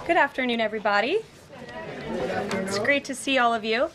Good afternoon, everybody. It's great to see all of you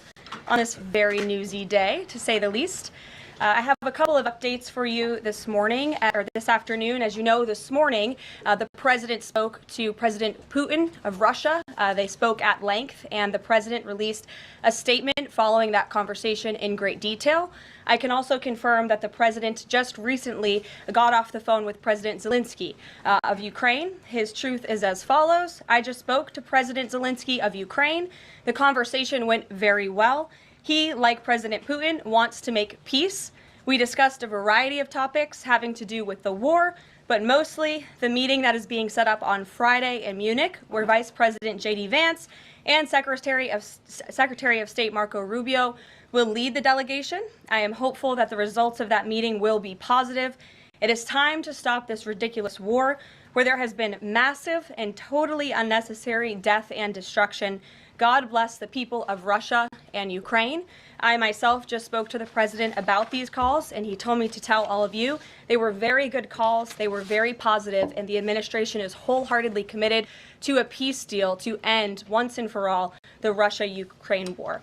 on this very newsy day, to say the least. I have a couple of updates for you this morning, or this afternoon. As you know, this morning, the president spoke to President Putin of Russia. They spoke at length, and the president released a statement following that conversation in great detail. I can also confirm that the president just recently got off the phone with President Zelensky of Ukraine. His truth is as follows. I just spoke to President Zelensky of Ukraine. The conversation went very well. He, like President Putin, wants to make peace. We discussed a variety of topics having to do with the war, but mostly the meeting that is being set up on Friday in Munich, where Vice President J.D. Vance and Secretary of State Marco Rubio will lead the delegation. I am hopeful that the results of that meeting will be positive. It is time to stop this ridiculous war where there has been massive and totally unnecessary death and destruction. God bless the people of Russia and Ukraine. I myself just spoke to the president about these calls, and he told me to tell all of you they were very good calls, they were very positive, and the administration is wholeheartedly committed to a peace deal to end once and for all the Russia-Ukraine war.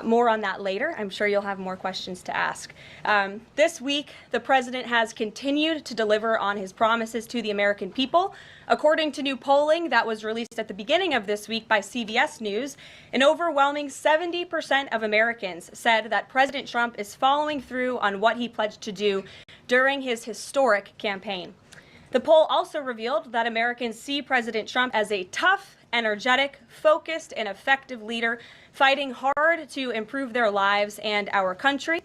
More on that later. I'm sure you'll have more questions to ask. This week, the president has continued to deliver on his promises to the American people. According to new polling that was released at the beginning of this week by CBS News, an overwhelming 70% of Americans said that President Trump is following through on what he pledged to do during his historic campaign. The poll also revealed that Americans see President Trump as a tough, energetic, focused, and effective leader fighting hard to improve their lives and our country.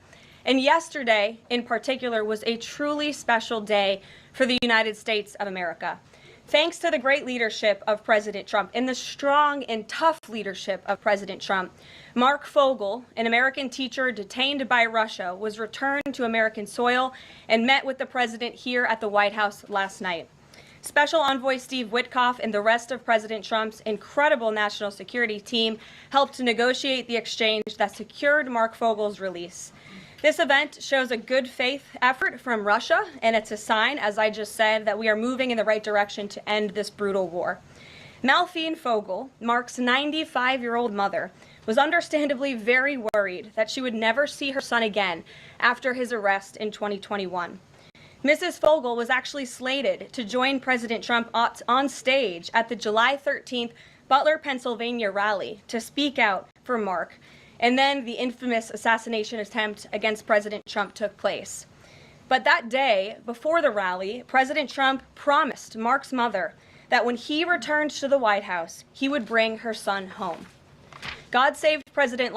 And yesterday, in particular, was a truly special day for the United States of America. Thanks to the great leadership of President Trump and the strong and tough leadership of President Trump, Mark Fogel, an American teacher detained by Russia, was returned to American soil and met with the president here at the White House last night. Special Envoy Steve Witkoff and the rest of President Trump's incredible national security team helped to negotiate the exchange that secured Mark Fogel's release. This event shows a good faith effort from Russia, and it's a sign, as I just said, that we are moving in the right direction to end this brutal war. Malphine Fogel, Mark's 95-year-old mother, was understandably very worried that she would never see her son again after his arrest in 2021. Mrs. Fogel was actually slated to join President Trump on stage at the July 13th Butler, Pennsylvania rally to speak out for Mark. And then the infamous assassination attempt against President Trump took place. But that day, before the rally, President Trump promised Mark's mother that when he returned to the White House, he would bring her son home. God saved President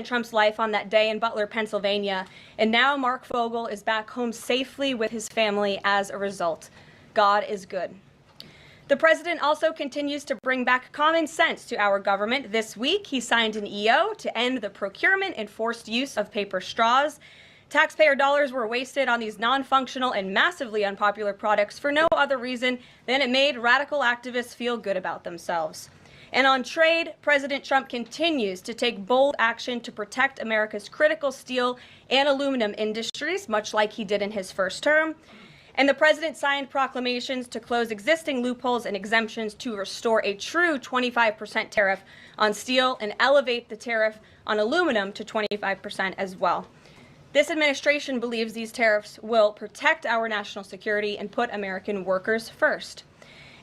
Trump's life on that day in Butler, Pennsylvania, and now Mark Fogel is back home safely with his family as a result. God is good. The president also continues to bring back common sense to our government. This week, he signed an EO to end the procurement and forced use of paper straws. Taxpayer dollars were wasted on these non-functional and massively unpopular products for no other reason than it made radical activists feel good about themselves. And on trade, President Trump continues to take bold action to protect America's critical steel and aluminum industries, much like he did in his first term. And the president signed proclamations to close existing loopholes and exemptions to restore a true 25% tariff on steel and elevate the tariff on aluminum to 25% as well. This administration believes these tariffs will protect our national security and put American workers first.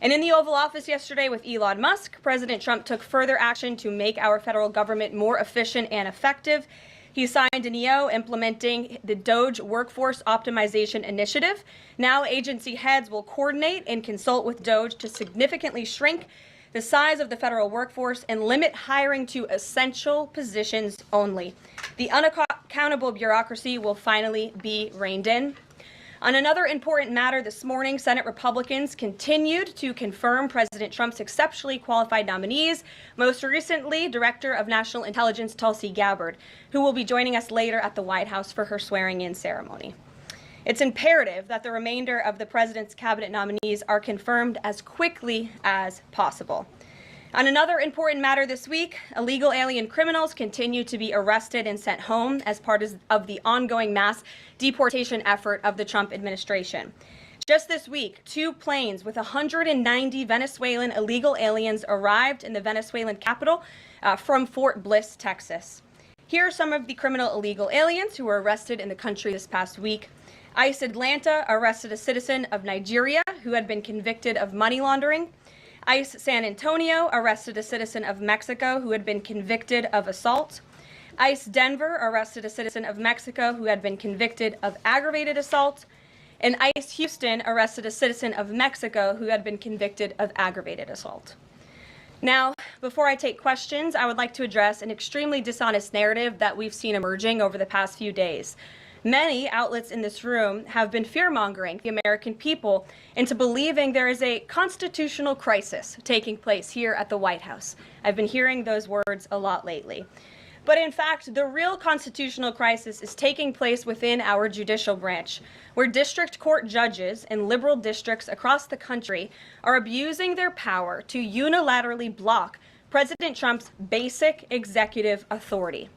And in the Oval Office yesterday with Elon Musk, President Trump took further action to make our federal government more efficient and effective. He signed an EO implementing the DOGE Workforce Optimization Initiative. Now agency heads will coordinate and consult with DOGE to significantly shrink the size of the federal workforce and limit hiring to essential positions only. The unaccountable bureaucracy will finally be reined in. On another important matter this morning, Senate Republicans continued to confirm President Trump's exceptionally qualified nominees, most recently Director of National Intelligence Tulsi Gabbard, who will be joining us later at the White House for her swearing-in ceremony. It's imperative that the remainder of the president's cabinet nominees are confirmed as quickly as possible. On another important matter this week, illegal alien criminals continue to be arrested and sent home as part of the ongoing mass deportation effort of the Trump administration. Just this week, 2 planes with 190 Venezuelan illegal aliens arrived in the Venezuelan capital from Fort Bliss, Texas. Here are some of the criminal illegal aliens who were arrested in the country this past week. ICE Atlanta arrested a citizen of Nigeria who had been convicted of money laundering. ICE San Antonio arrested a citizen of Mexico who had been convicted of assault. ICE Denver arrested a citizen of Mexico who had been convicted of aggravated assault. And ICE Houston arrested a citizen of Mexico who had been convicted of aggravated assault. Now, before I take questions, I would like to address an extremely dishonest narrative that we've seen emerging over the past few days. Many outlets in this room have been fear-mongering the American people into believing there is a constitutional crisis taking place here at the White House. I've been hearing those words a lot lately. But in fact, the real constitutional crisis is taking place within our judicial branch, where district court judges in liberal districts across the country are abusing their power to unilaterally block President Trump's basic executive authority.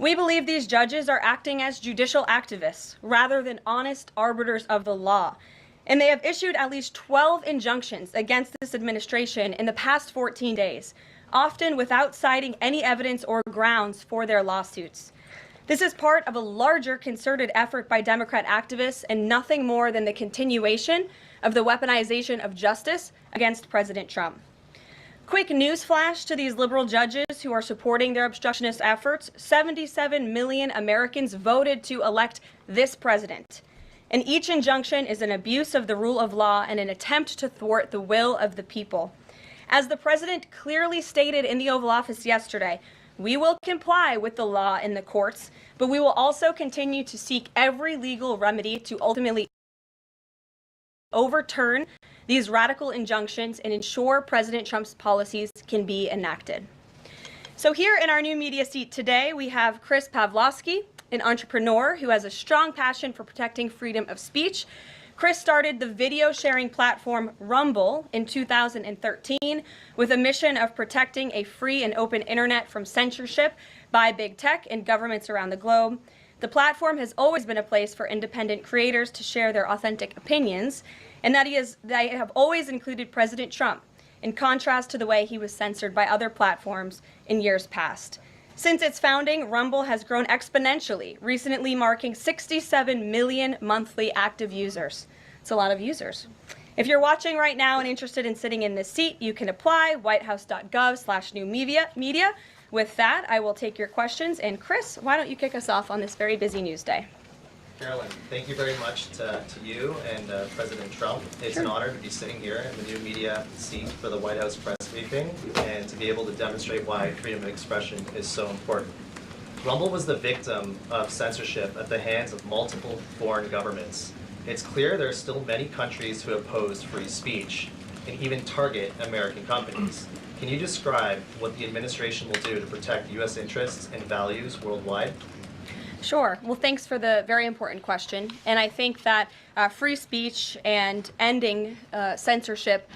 We believe these judges are acting as judicial activists rather than honest arbiters of the law. And they have issued at least 12 injunctions against this administration in the past 14 days, often without citing any evidence or grounds for their lawsuits. This is part of a larger concerted effort by Democrat activists and nothing more than the continuation of the weaponization of justice against President Trump. Quick news flash to these liberal judges who are supporting their obstructionist efforts: 77 million Americans voted to elect this president. And each injunction is an abuse of the rule of law and an attempt to thwart the will of the people. As the president clearly stated in the Oval Office yesterday, we will comply with the law in the courts, but we will also continue to seek every legal remedy to ultimately overturn these radical injunctions and ensure President Trump's policies can be enacted. So here in our new media seat today, we have Chris Pavlovsky, an entrepreneur who has a strong passion for protecting freedom of speech. Chris started the video sharing platform Rumble in 2013 with a mission of protecting a free and open internet from censorship by big tech and governments around the globe. The platform has always been a place for independent creators to share their authentic opinions, and they have always included President Trump, in contrast to the way he was censored by other platforms in years past. Since its founding, Rumble has grown exponentially, recently marking 67 million monthly active users. It's a lot of users. If you're watching right now and interested in sitting in this seat, you can apply, whitehouse.gov/newmedia. With that, I will take your questions. And Chris, why don't you kick us off on this very busy news day? Karoline, thank you very much to you and President Trump. It's an honor to be sitting here in the new media seat for the White House press briefing and to be able to demonstrate why freedom of expression is so important. Rumble was the victim of censorship at the hands of multiple foreign governments. It's clear there are still many countries who oppose free speech and even target American companies. Can you describe what the administration will do to protect U.S. interests and values worldwide? Sure. Well, thanks for the very important question. And I think that free speech and ending censorship,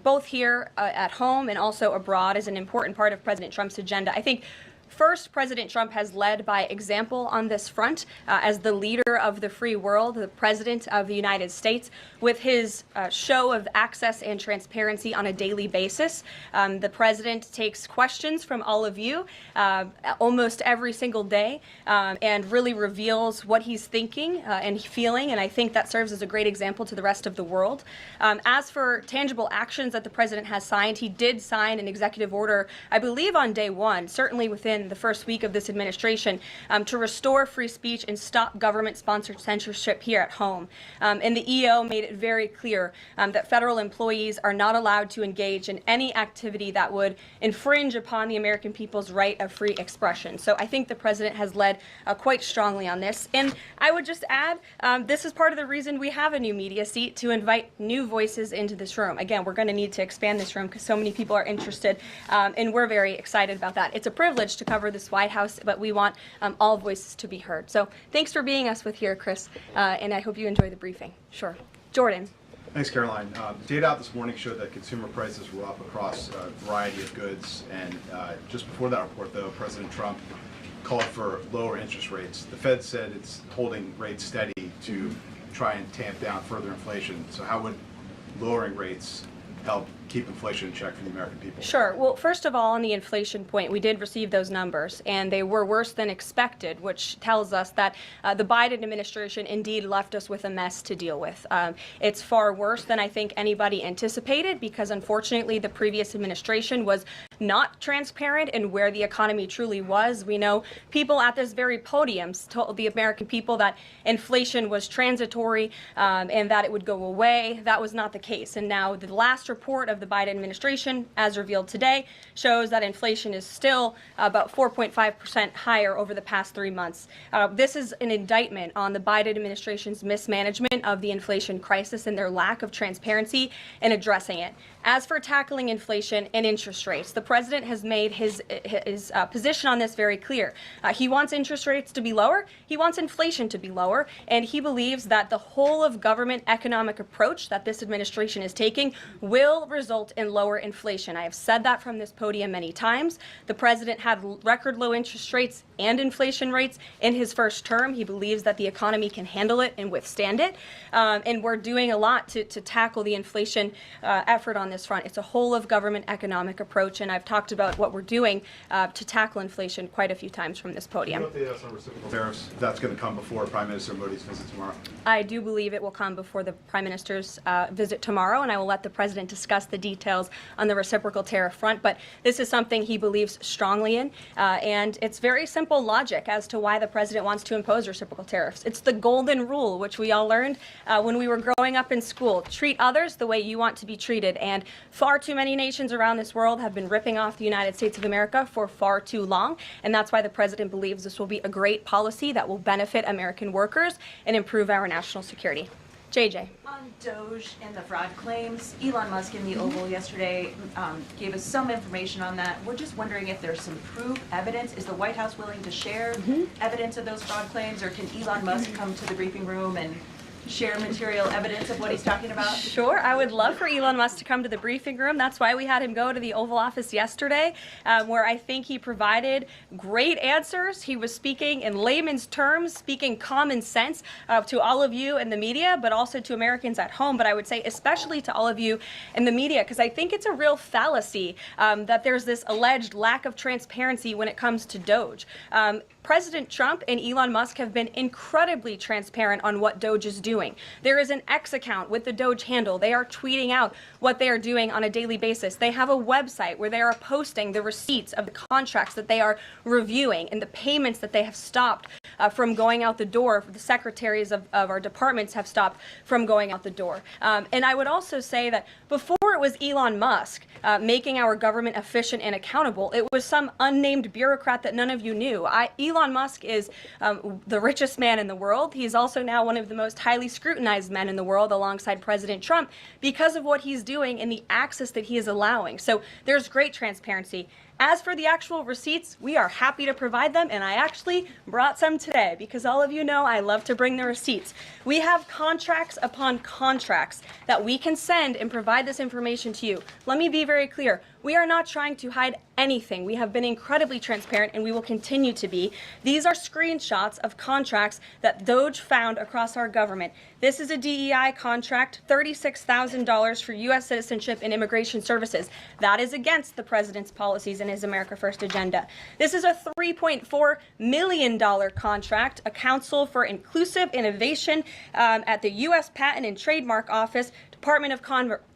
both here at home and also abroad, is an important part of President Trump's agenda. I think first, President Trump has led by example on this front as the leader of the free world, the president of the United States, with his show of access and transparency on a daily basis. The president takes questions from all of you almost every single day and really reveals what he's thinking and feeling, and I think that serves as a great example to the rest of the world. As for tangible actions that the president has signed, he did sign an executive order, I believe on day one, certainly within the first week of this administration, to restore free speech and stop government-sponsored censorship here at home. And the EO made it very clear that federal employees are not allowed to engage in any activity that would infringe upon the American people's right of free expression. So I think the president has led quite strongly on this. And I would just add, this is part of the reason we have a new media seat, to invite new voices into this room. Again, we're going to need to expand this room because so many people are interested, and we're very excited about that. It's a privilege to cover this White House, but we want all voices to be heard. So thanks for being us with here, Chris, and I hope you enjoy the briefing. Sure. Jordan. Thanks, Karoline. Data out this morning showed that consumer prices were up across a variety of goods, and just before that report, though, President Trump called for lower interest rates. The Fed said it's holding rates steady to try and tamp down further inflation. So how would lowering rates help keep inflation in check for the American people? Sure. Well, first of all, on the inflation point, we did receive those numbers, and they were worse than expected, which tells us that the Biden administration indeed left us with a mess to deal with. It's far worse than I think anybody anticipated, because unfortunately the previous administration was not transparent in where the economy truly was. We know people at this very podium told the American people that inflation was transitory and that it would go away. That was not the case. And now the last report of the Biden administration, as revealed today, shows that inflation is still about 4.5% higher over the past 3 months. This is an indictment on the Biden administration's mismanagement of the inflation crisis and their lack of transparency in addressing it. As for tackling inflation and interest rates, the president has made his position on this very clear. He wants interest rates to be lower, he wants inflation to be lower, and he believes that the whole of government economic approach that this administration is taking will result in lower inflation. I have said that from this podium many times. The president had record low interest rates and inflation rates in his first term. He believes that the economy can handle it and withstand it. And we're doing a lot to tackle the inflation effort on this front. It's a whole of government economic approach, and I've talked about what we're doing to tackle inflation quite a few times from this podium. What update us on reciprocal tariffs? That's going to come before Prime Minister Modi's visit tomorrow. I do believe it will come before the Prime Minister's visit tomorrow, and I will let the President discuss the details on the reciprocal tariff front. But this is something he believes strongly in, and it's very simple logic as to why the President wants to impose reciprocal tariffs. It's the golden rule, which we all learned when we were growing up in school. Treat others the way you want to be treated, and far too many nations around this world have been ripping off the United States of America for far too long, and that's why the President believes this will be a great policy that will benefit American workers and improve our national security. JJ. On Doge and the fraud claims, Elon Musk in the Oval yesterday gave us some information on that. We're just wondering if there's some proof, evidence. Is the White House willing to share evidence of those fraud claims, or can Elon Musk come to the briefing room and share material evidence of what he's talking about? Sure, I would love for Elon Musk to come to the briefing room. That's why we had him go to the Oval Office yesterday, where I think he provided great answers. He was speaking in layman's terms, speaking common sense to all of you in the media, but also to Americans at home. But I would say especially to all of you in the media, because I think it's a real fallacy that there's this alleged lack of transparency when it comes to Doge. President Trump and Elon Musk have been incredibly transparent on what Doge is doing. There is an X account with the Doge handle. They are tweeting out what they are doing on a daily basis. They have a website where they are posting the receipts of the contracts that they are reviewing and the payments that they have stopped from going out the door. The secretaries of our departments have stopped from going out the door. And I would also say that before it was Elon Musk making our government efficient and accountable, it was some unnamed bureaucrat that none of you knew. Elon Musk is the richest man in the world. He's also now one of the most highly scrutinized men in the world alongside President Trump because of what he's doing and the access that he is allowing. So there's great transparency. As for the actual receipts, we are happy to provide them, and I actually brought some today because all of you know I love to bring the receipts. We have contracts upon contracts that we can send and provide this information to you. Let me be very clear. We are not trying to hide anything. We have been incredibly transparent, and we will continue to be. These are screenshots of contracts that Doge found across our government. This is a DEI contract, $36,000 for U.S. citizenship and immigration services. That is against the president's policies and his America First agenda. This is a $3.4 million contract, a Council for Inclusive Innovation at the U.S. Patent and Trademark Office, Department of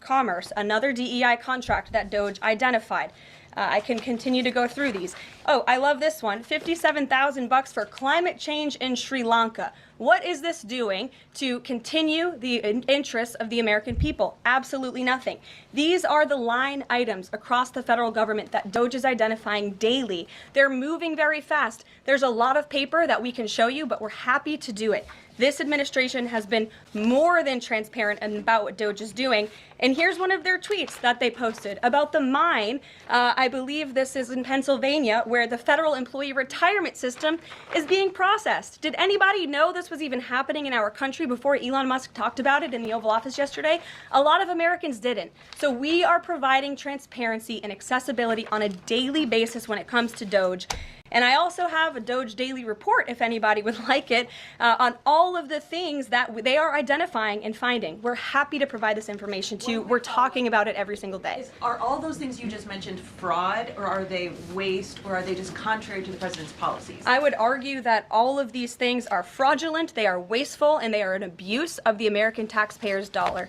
Commerce, another DEI contract that Doge identified. I can continue to go through these. Oh, I love this one. $57,000 for climate change in Sri Lanka. What is this doing to continue the interests of the American people? Absolutely nothing. These are the line items across the federal government that Doge is identifying daily. They're moving very fast. There's a lot of paper that we can show you, but we're happy to do it. This administration has been more than transparent about what Doge is doing. And here's one of their tweets that they posted about the mine. I believe this is in Pennsylvania, where the federal employee retirement system is being processed. Did anybody know this was even happening in our country before Elon Musk talked about it in the Oval Office yesterday? A lot of Americans didn't. So we are providing transparency and accessibility on a daily basis when it comes to Doge. And I also have a Doge Daily Report, if anybody would like it, on all of the things that they are identifying and finding. We're happy to provide this information to you. We're talking about it every single day. Are all those things you just mentioned fraud, or are they waste, or are they just contrary to the president's policies? I would argue that all of these things are fraudulent, they are wasteful, and they are an abuse of the American taxpayer's dollar.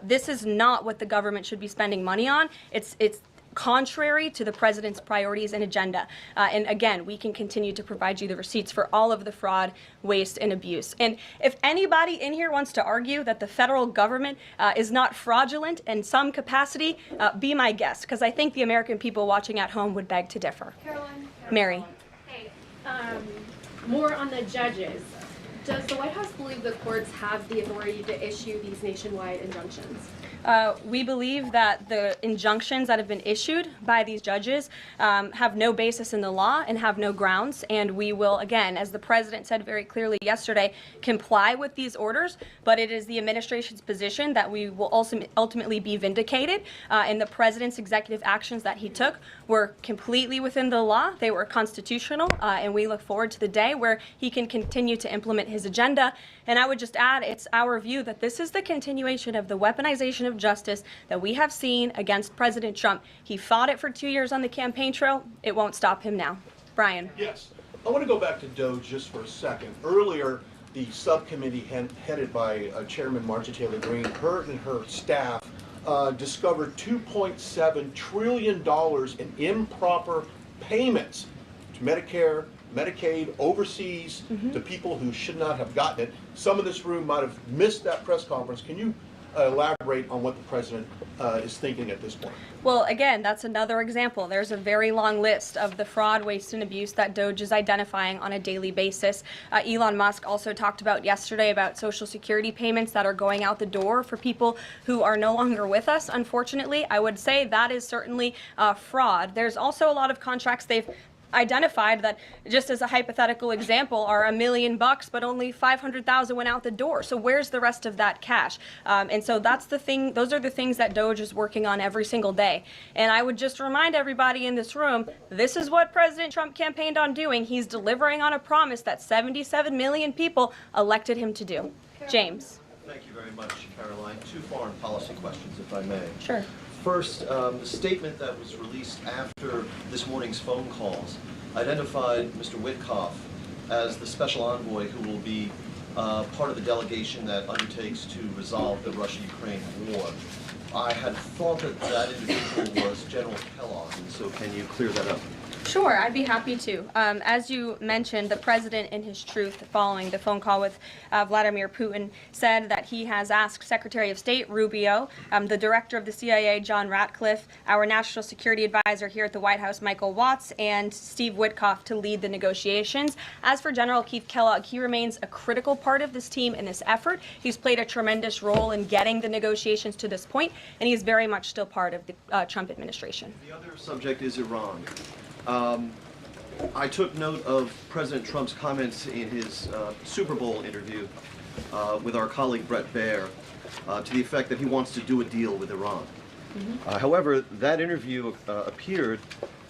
This is not what the government should be spending money on. It's contrary to the president's priorities and agenda. And again, we can continue to provide you the receipts for all of the fraud, waste, and abuse. And if anybody in here wants to argue that the federal government is not fraudulent in some capacity, be my guest, because I think the American people watching at home would beg to differ. Caroline. Mary. Hey, more on the judges. Does the White House believe the courts have the authority to issue these nationwide injunctions? We believe that the injunctions that have been issued by these judges have no basis in the law and have no grounds, and we will, again, as the president said very clearly yesterday, comply with these orders, but it is the administration's position that we will ultimately be vindicated, and the president's executive actions that he took were completely within the law, they were constitutional, and we look forward to the day where he can continue to implement his agenda. And I would just add, it's our view that this is the continuation of the weaponization of justice that we have seen against President Trump. He fought it for 2 years on the campaign trail. It won't stop him now. Brian. Yes. I want to go back to Doge just for a second. Earlier, the subcommittee headed by Chairman Marjorie Taylor Greene, her and her staff discovered $2.7 trillion in improper payments to Medicare, Medicaid, overseas, to people who should not have gotten it. Some of this room might have missed that press conference. Can you elaborate on what the president is thinking at this point? Well, again, that's another example. There's a very long list of the fraud, waste, and abuse that Doge is identifying on a daily basis. Elon Musk also talked about yesterday about Social Security payments that are going out the door for people who are no longer with us, unfortunately. I would say that is certainly fraud. There's also a lot of contracts they've identified that, just as a hypothetical example, are $1 million, but only 500,000 went out the door. So where's the rest of that cash? And so that's the thing. Those are the things that Doge is working on every single day. And I would just remind everybody in this room, this is what President Trump campaigned on doing. He's delivering on a promise that 77 million people elected him to do. James. Thank you very much, Caroline. Two foreign policy questions, if I may. Sure. First, the statement that was released after this morning's phone calls identified Mr. Witkoff as the special envoy who will be part of the delegation that undertakes to resolve the Russia-Ukraine war. I had thought that that individual was General Kellogg, and so can you clear that up? Sure, I'd be happy to. As you mentioned, the president, in his truth, following the phone call with Vladimir Putin, said that he has asked Secretary of State Rubio, the director of the CIA, John Ratcliffe, our national security advisor here at the White House, Michael Watts, and Steve Witkoff to lead the negotiations. As for General Keith Kellogg, he remains a critical part of this team in this effort. He's played a tremendous role in getting the negotiations to this point, and he's very much still part of the Trump administration. The other subject is Iran. I took note of President Trump's comments in his Super Bowl interview with our colleague Brett Baer to the effect that he wants to do a deal with Iran. However, that interview appeared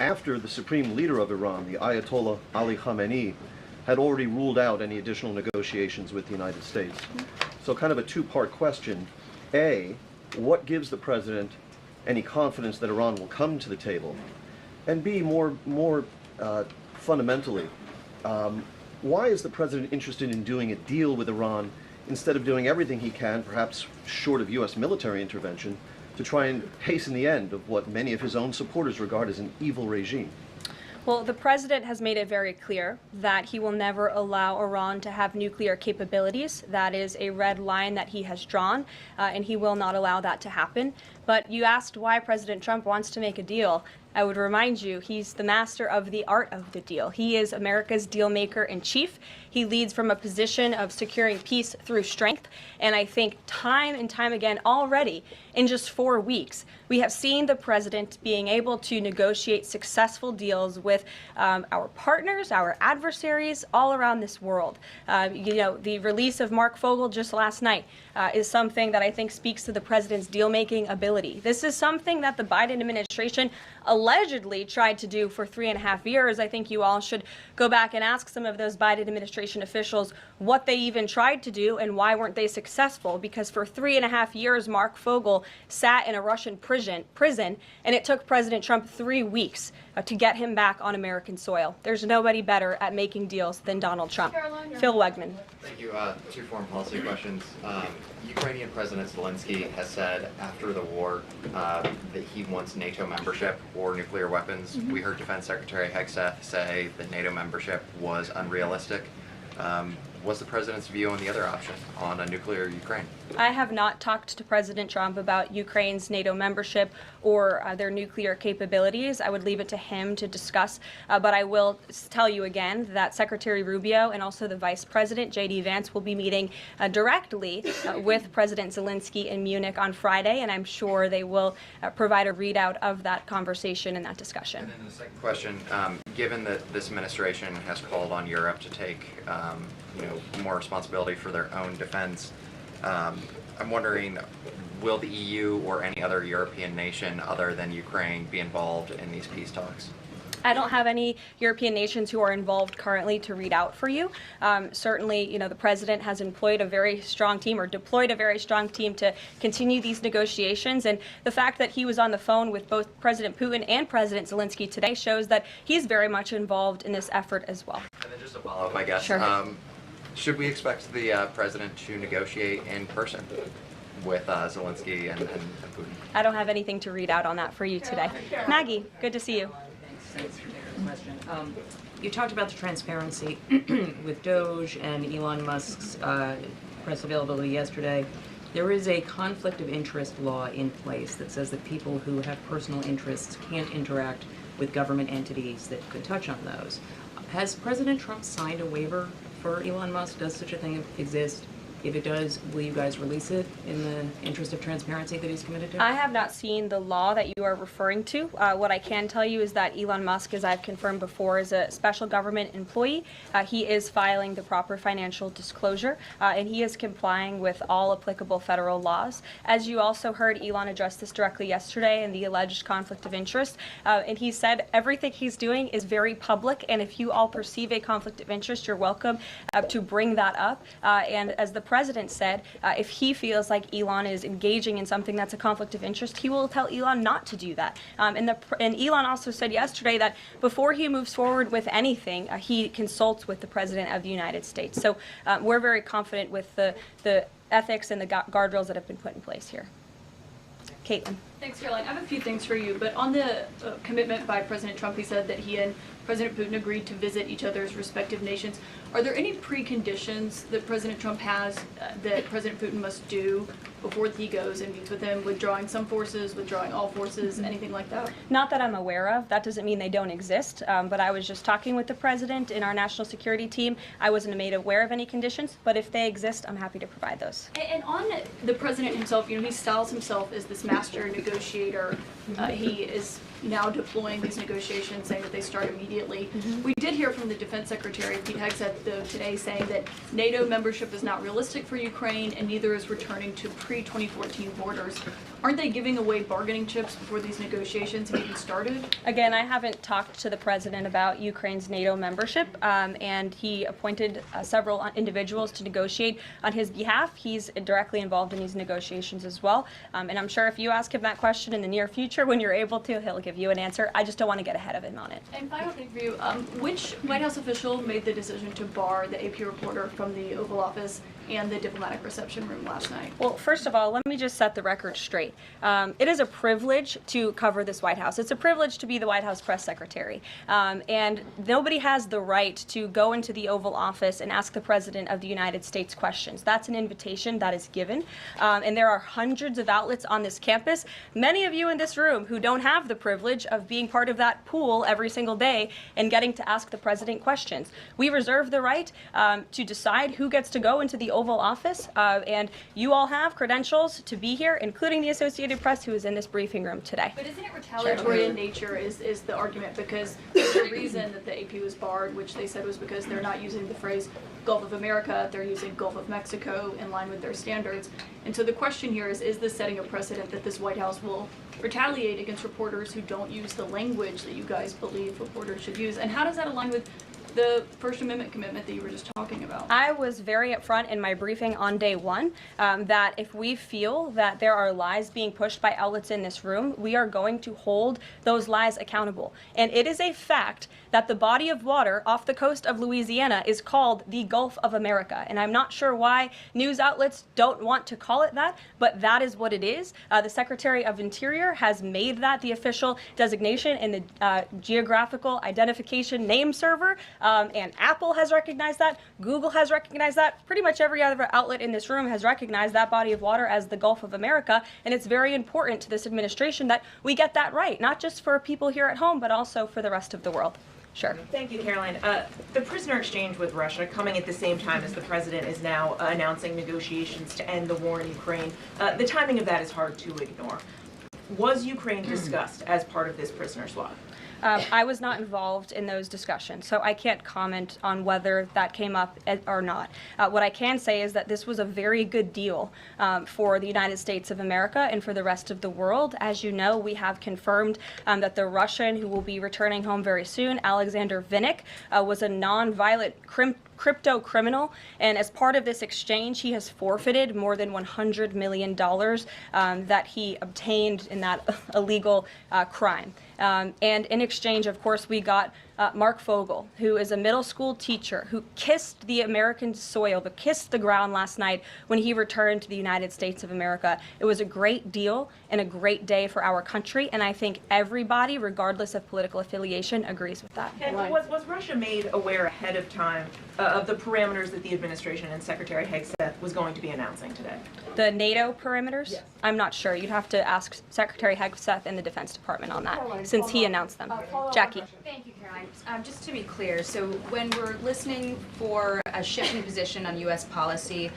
after the supreme leader of Iran, the Ayatollah Ali Khamenei, had already ruled out any additional negotiations with the United States. So kind of a two-part question. A, what gives the president any confidence that Iran will come to the table? And B, more fundamentally, why is the president interested in doing a deal with Iran instead of doing everything he can, perhaps short of U.S. military intervention, to try and hasten the end of what many of his own supporters regard as an evil regime? Well, the president has made it very clear that he will never allow Iran to have nuclear capabilities. That is a red line that he has drawn, and he will not allow that to happen. But you asked why President Trump wants to make a deal. I would remind you, he's the master of the art of the deal. He is America's deal maker in chief. He leads from a position of securing peace through strength. And I think time and time again already, in just 4 weeks, we have seen the president being able to negotiate successful deals with our partners, our adversaries all around this world. The release of Mark Fogel just last night, is something that I think speaks to the president's deal-making ability. This is something that the Biden administration allegedly tried to do for 3.5 years. I think you all should go back and ask some of those Biden administration officials what they even tried to do and why weren't they successful, because for 3.5 years Mark Fogel sat in a Russian prison and it took President Trump 3 weeks to get him back on American soil. There's nobody better at making deals than Donald Trump. Karoline, Phil Wegman. Thank you. Two foreign policy questions. Ukrainian President Zelensky has said after the war that he wants NATO membership or nuclear weapons. We heard Defense Secretary Hegseth say that NATO membership was unrealistic. What's the president's view on the other option, on a nuclear Ukraine? I have not talked to President Trump about Ukraine's NATO membership or their nuclear capabilities. I would leave it to him to discuss. But I will tell you again that Secretary Rubio and also the Vice President, J.D. Vance, will be meeting directly with President Zelensky in Munich on Friday, and I'm sure they will provide a readout of that conversation and that discussion. And then the second question, given that this administration has called on Europe to take more responsibility for their own defense, I'm wondering, will the EU or any other European nation other than Ukraine be involved in these peace talks? I don't have any European nations who are involved currently to read out for you. Certainly, the president has employed a very strong team or deployed a very strong team to continue these negotiations. And the fact that he was on the phone with both President Putin and President Zelensky today shows that he's very much involved in this effort as well. And then just a follow-up, I guess. Sure. Should we expect the president to negotiate in person with Zelensky and Putin? I don't have anything to read out on that for you today. Maggie, good to see you. Thanks for taking the question. You talked about the transparency with Doge and Elon Musk's press availability yesterday. There is a conflict of interest law in place that says that people who have personal interests can't interact with government entities that could touch on those. Has President Trump signed a waiver for Elon Musk? Does such a thing exist? If it does, will you guys release it in the interest of transparency that he's committed to? I have not seen the law that you are referring to. What I can tell you is that Elon Musk, as I've confirmed before, is a special government employee. He is filing the proper financial disclosure, and he is complying with all applicable federal laws. As you also heard, Elon address this directly yesterday in the alleged conflict of interest, and he said everything he's doing is very public, and if you all perceive a conflict of interest, you're welcome to bring that up. And as the president said, if he feels like Elon is engaging in something that's a conflict of interest, he will tell Elon not to do that. And Elon also said yesterday that before he moves forward with anything, he consults with the President of the United States. So we're very confident with the ethics and the guardrails that have been put in place here. Caitlin. Thanks, Caroline. I have a few things for you, but on the commitment by President Trump, he said that he and President Putin agreed to visit each other's respective nations. Are there any preconditions that President Trump has that President Putin must do before he goes and meets with him, withdrawing some forces, withdrawing all forces, anything like that? Not that I'm aware of. That doesn't mean they don't exist, but I was just talking with the president in our national security team. I wasn't made aware of any conditions, but if they exist, I'm happy to provide those. And on the president himself, he styles himself as this master negotiator. He is now deploying these negotiations, saying that they start immediately. We did hear from the Defense Secretary, Pete Hegseth, though, today saying that NATO membership is not realistic for Ukraine and neither is returning to pre-2014 borders. Aren't they giving away bargaining chips before these negotiations have even started? Again, I haven't talked to the president about Ukraine's NATO membership, and he appointed several individuals to negotiate on his behalf. He's directly involved in these negotiations as well, and I'm sure if you ask him that question in the near future, when you're able to, he'll give you an answer. I just don't want to get ahead of him on it. And final thing for you, which White House official made the decision to bar the AP reporter from the Oval Office and the diplomatic reception room last night? Well, first of all, let me just set the record straight. It is a privilege to cover this White House. It's a privilege to be the White House press secretary. And nobody has the right to go into the Oval Office and ask the President of the United States questions. That's an invitation that is given. And there are hundreds of outlets on this campus, many of you in this room who don't have the privilege of being part of that pool every single day and getting to ask the President questions. We reserve the right to decide who gets to go into the Oval Office, and you all have credentials to be here, including the Associated Press, who is in this briefing room today. But isn't it retaliatory in nature is the argument, because there's a reason that the AP was barred, which they said was because they're not using the phrase Gulf of America, they're using Gulf of Mexico in line with their standards. And so the question here is this setting a precedent that this White House will retaliate against reporters who don't use the language that you guys believe reporters should use? And how does that align with the First Amendment commitment that you were just talking about? I was very upfront in my briefing on day one that if we feel that there are lies being pushed by outlets in this room, we are going to hold those lies accountable. And it is a fact that the body of water off the coast of Louisiana is called the Gulf of America. And I'm not sure why news outlets don't want to call it that, but that is what it is. The Secretary of Interior has made that the official designation in the geographical identification name server. And Apple has recognized that, Google has recognized that, pretty much every other outlet in this room has recognized that body of water as the Gulf of America, and it's very important to this administration that we get that right, not just for people here at home, but also for the rest of the world. Sure. Thank you, Karoline. The prisoner exchange with Russia coming at the same time as the president is now announcing negotiations to end the war in Ukraine. The timing of that is hard to ignore. Was Ukraine discussed as part of this prisoner swap? I was not involved in those discussions, so I can't comment on whether that came up or not. What I can say is that this was a very good deal for the United States of America and for the rest of the world. As you know, we have confirmed that the Russian who will be returning home very soon, Alexander Vinnik, was a non-violent crypto criminal, and as part of this exchange, he has forfeited more than $100 million that he obtained in that illegal crime. And in exchange, of course, we got Mark Fogel, who is a middle school teacher who kissed the American soil, but kissed the ground last night when he returned to the United States of America. It was a great deal and a great day for our country, and I think everybody, regardless of political affiliation, agrees with that. And was Russia made aware ahead of time of the parameters that the administration and Secretary Hegseth was going to be announcing today? The NATO perimeters? Yes. I'm not sure. You'd have to ask Secretary Hegseth and the Defense Department on that, since he announced them. Jackie. Thank you, Caroline. Just to be clear, so when we're listening for a shift in position on U.S. policy,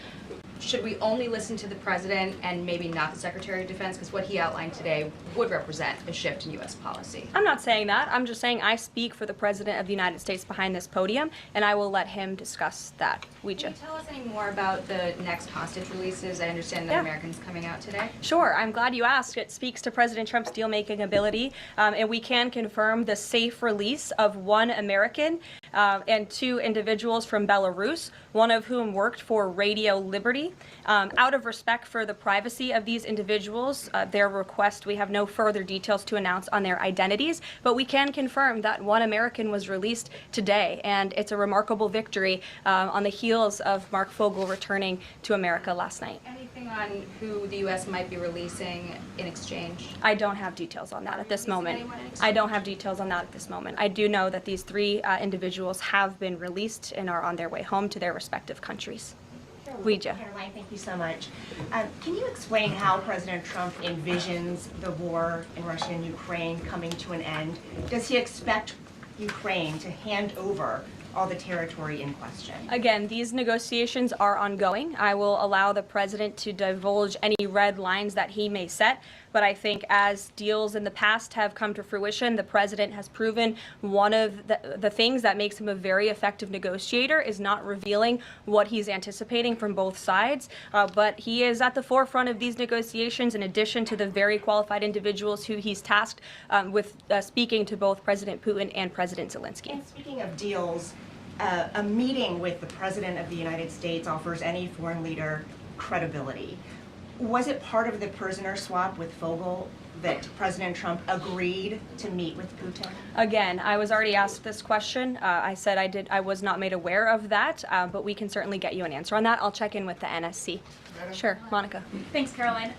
should we only listen to the president and maybe not the Secretary of Defense? Because what he outlined today would represent a shift in U.S. policy. I'm not saying that. I'm just saying I speak for the President of the United States behind this podium, and I will let him discuss that. Can you tell us any more about the next hostage releases? I understand that Americans coming out today. Sure. I'm glad you asked. It speaks to President Trump's deal-making ability, and we can confirm the safe release of one American and two individuals from Belarus, one of whom worked for Radio Liberty. Out of respect for the privacy of these individuals, their request, we have no further details to announce on their identities, but we can confirm that one American was released today, and it's a remarkable victory on the heels of Mark Fogel returning to America last night. Anything on who the U.S. might be releasing in exchange? I don't have details on that at this moment. I don't have details on that at this moment. I do know that these three individuals have been released and are on their way home to their respective countries. Ouija. Caroline, thank you so much. Can you explain how President Trump envisions the war in Russia and Ukraine coming to an end? Does he expect Ukraine to hand over all the territory in question? Again, these negotiations are ongoing. I will allow the president to divulge any red lines that he may set, but I think as deals in the past have come to fruition, the president has proven one of the things that makes him a very effective negotiator is not revealing what he's anticipating from both sides, but he is at the forefront of these negotiations in addition to the very qualified individuals who he's tasked with speaking to both President Putin and President Zelensky. And speaking of deals, a meeting with the President of the United States offers any foreign leader credibility. Was it part of the prisoner swap with Fogel that President Trump agreed to meet with Putin? Again, I was already asked this question. I said I was not made aware of that, but we can certainly get you an answer on that. I'll check in with the NSC. Sure, Monica. Thanks, Caroline.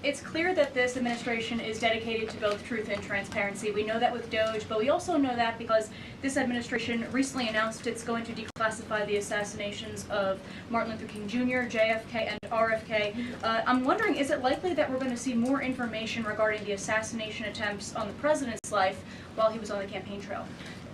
It's clear that this administration is dedicated to both truth and transparency. We know that with DOJ, but we also know that because this administration recently announced it's going to declassify the assassinations of Martin Luther King Jr., JFK, and RFK. I'm wondering, is it likely that we're going to see more information regarding the assassination attempts on the president's life while he was on the campaign trail?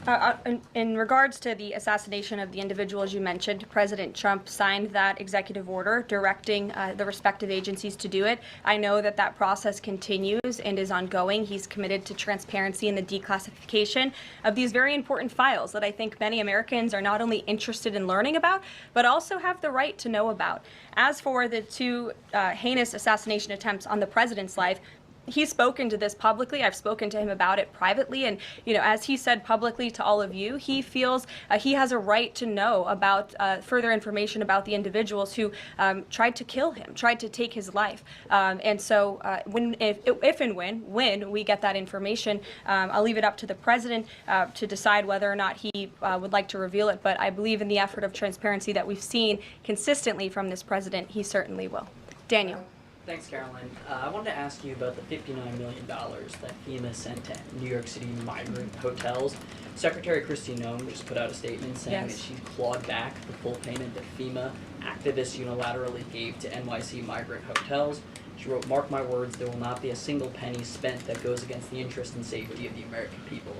In regards to the assassination of the individuals you mentioned, President Trump signed that executive order directing the respective agencies to do it. I know that that process continues and is ongoing. He's committed to transparency in the declassification of these very important files that I think many Americans are not only interested in learning about, but also have the right to know about. As for the two heinous assassination attempts on the president's life, he's spoken to this publicly. I've spoken to him about it privately. And, as he said publicly to all of you, he feels he has a right to know about further information about the individuals who tried to kill him, tried to take his life. And so if and when we get that information, I'll leave it up to the president to decide whether or not he would like to reveal it. But I believe in the effort of transparency that we've seen consistently from this president, he certainly will. Daniel. Thanks, Caroline. I wanted to ask you about the $59 million that FEMA sent to New York City migrant hotels. Secretary Kristi Noem just put out a statement saying that she clawed back the full payment that FEMA activists unilaterally gave to NYC migrant hotels. She wrote, "Mark my words, there will not be a single penny spent that goes against the interest and safety of the American people."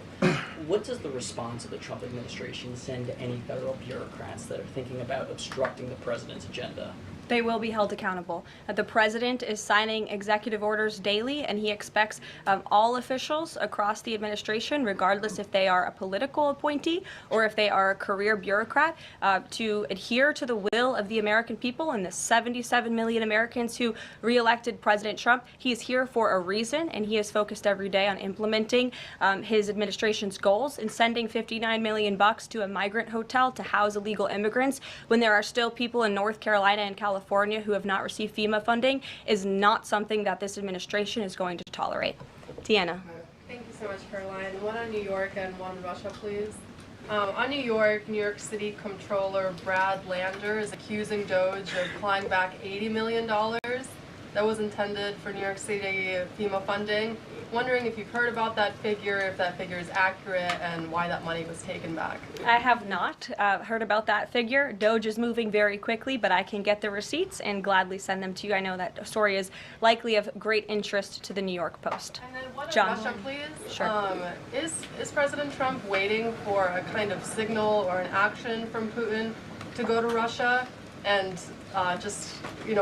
What does the response of the Trump administration send to any federal bureaucrats that are thinking about obstructing the president's agenda? They will be held accountable. The president is signing executive orders daily, and he expects all officials across the administration, regardless if they are a political appointee or if they are a career bureaucrat, to adhere to the will of the American people and the 77 million Americans who re-elected President Trump. He is here for a reason, and he is focused every day on implementing his administration's goals and sending $59 million to a migrant hotel to house illegal immigrants when there are still people in North Carolina and California who have not received FEMA funding is not something that this administration is going to tolerate. Deanna. Thank you so much, Karoline. One on New York and one on Russia, please. On New York City Comptroller Brad Lander is accusing DOGE of clawing back $80 million that was intended for New York City FEMA funding. Wondering if you've heard about that figure, if that figure is accurate, and why that money was taken back. I have not heard about that figure. DOGE is moving very quickly, but I can get the receipts and gladly send them to you. I know that story is likely of great interest to the New York Post. And then one John. on Russia, please. Sure. Is President Trump waiting for a kind of signal or an action from Putin to go to Russia? And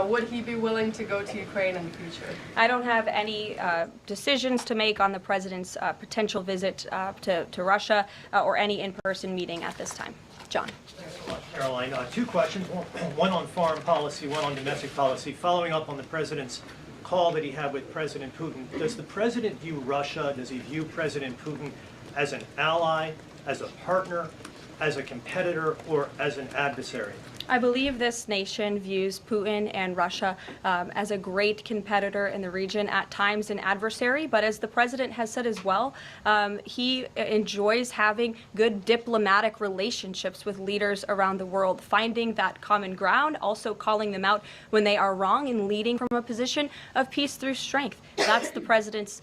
would he be willing to go to Ukraine in the future? I don't have any decisions to make on the president's potential visit to Russia or any in-person meeting at this time. John. Thanks a lot, Caroline. Two questions, one on foreign policy, one on domestic policy. Following up on the president's call that he had with President Putin, does the president view Russia, does he view President Putin as an ally, as a partner, as a competitor, or as an adversary? I believe this nation views Putin and Russia as a great competitor in the region, at times an adversary, but as the president has said as well, he enjoys having good diplomatic relationships with leaders around the world, finding that common ground, also calling them out when they are wrong, and leading from a position of peace through strength. That's the president's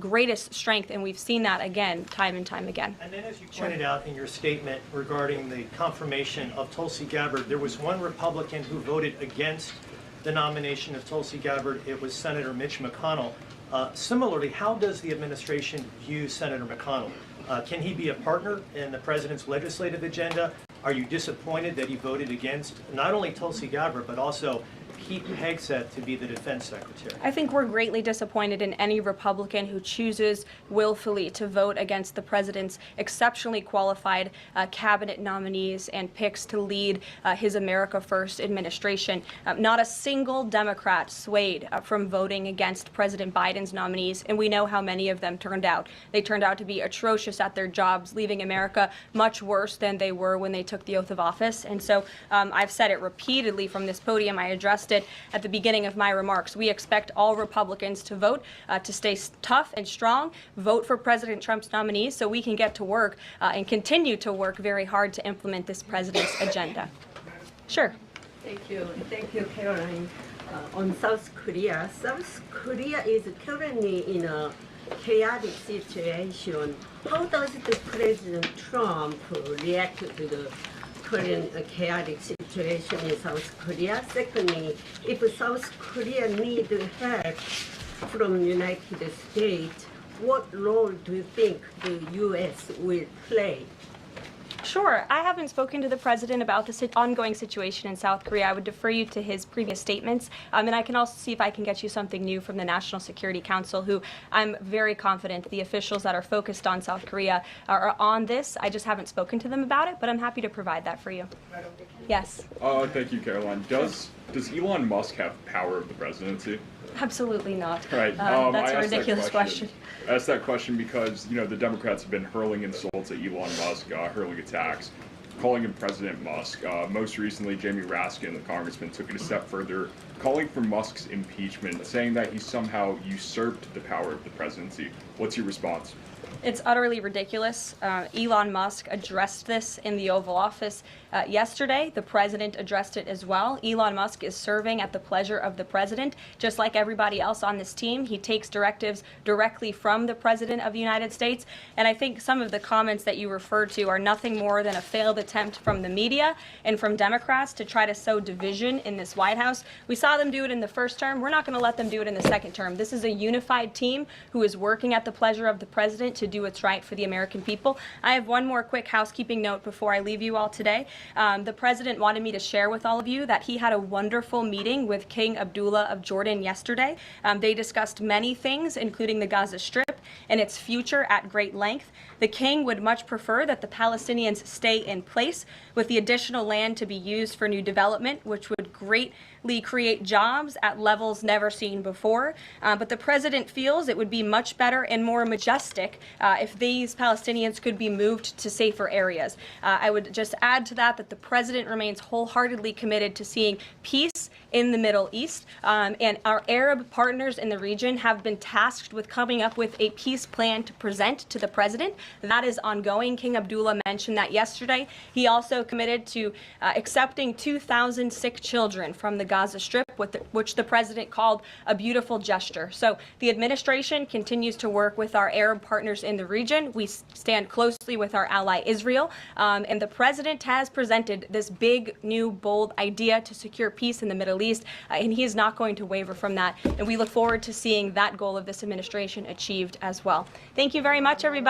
greatest strength, and we've seen that again, time and time again. And then, as you pointed out in your statement regarding the confirmation of Tulsi Gabbard, there was one Republican who voted against the nomination of Tulsi Gabbard. It was Senator Mitch McConnell. Similarly, how does the administration view Senator McConnell? Can he be a partner in the president's legislative agenda? Are you disappointed that he voted against not only Tulsi Gabbard, but also Pete Hegseth to be the defense secretary? I think we're greatly disappointed in any Republican who chooses willfully to vote against the president's exceptionally qualified cabinet nominees and picks to lead his America First administration. Not a single Democrat swayed from voting against President Biden's nominees, and we know how many of them turned out. They turned out to be atrocious at their jobs, leaving America much worse than they were when they took the oath of office. And so I've said it repeatedly from this podium. I addressed it at the beginning of my remarks. We expect all Republicans to vote, to stay tough and strong, vote for President Trump's nominees so we can get to work and continue to work very hard to implement this president's agenda. Sure. Thank you, Caroline. On South Korea is currently in a chaotic situation. How does the President Trump react to the current chaotic situation in South Korea? Secondly, if South Korea needs help from United States, what role do you think the U.S. will play? Sure. I haven't spoken to the president about the ongoing situation in South Korea. I would defer you to his previous statements. And I can also see if I can get you something new from the National Security Council, who I'm very confident the officials that are focused on South Korea are on this. I just haven't spoken to them about it, but I'm happy to provide that for you. Yes. Thank you, Caroline. Does Elon Musk have power of the presidency? Absolutely not. Right. That's a ridiculous question. I asked that question because, the Democrats have been hurling insults at Elon Musk, hurling attacks, calling him President Musk. Most recently, Jamie Raskin, the congressman, took it a step further, calling for Musk's impeachment, saying that he somehow usurped the power of the presidency. What's your response? It's utterly ridiculous. Elon Musk addressed this in the Oval Office yesterday. The president addressed it as well. Elon Musk is serving at the pleasure of the president, just like everybody else on this team. He takes directives directly from the president of the United States. And I think some of the comments that you referred to are nothing more than a failed attempt from the media and from Democrats to try to sow division in this White House. We saw them do it in the first term. We're not going to let them do it in the second term. This is a unified team who is working at the pleasure of the president to do what's right for the American people. I have one more quick housekeeping note before I leave you all today. The president wanted me to share with all of you that he had a wonderful meeting with King Abdullah of Jordan yesterday. They discussed many things, including the Gaza Strip and its future at great length. The king would much prefer that the Palestinians stay in place, with the additional land to be used for new development, which would greatly create jobs at levels never seen before. But the president feels it would be much better and more majestic if these Palestinians could be moved to safer areas. I would just add to that the president remains wholeheartedly committed to seeing peace in the Middle East, and our Arab partners in the region have been tasked with coming up with a peace plan to present to the president. That is ongoing. King Abdullah mentioned that yesterday. He also committed to accepting 2,000 sick children from the Gaza Strip, which the president called a beautiful gesture. So the administration continues to work with our Arab partners in the region. We stand closely with our ally Israel, and the president has presented this big, new, bold idea to secure peace in the Middle East, and he is not going to waver from that. And we look forward to seeing that goal of this administration achieved as well. Thank you very much, everybody.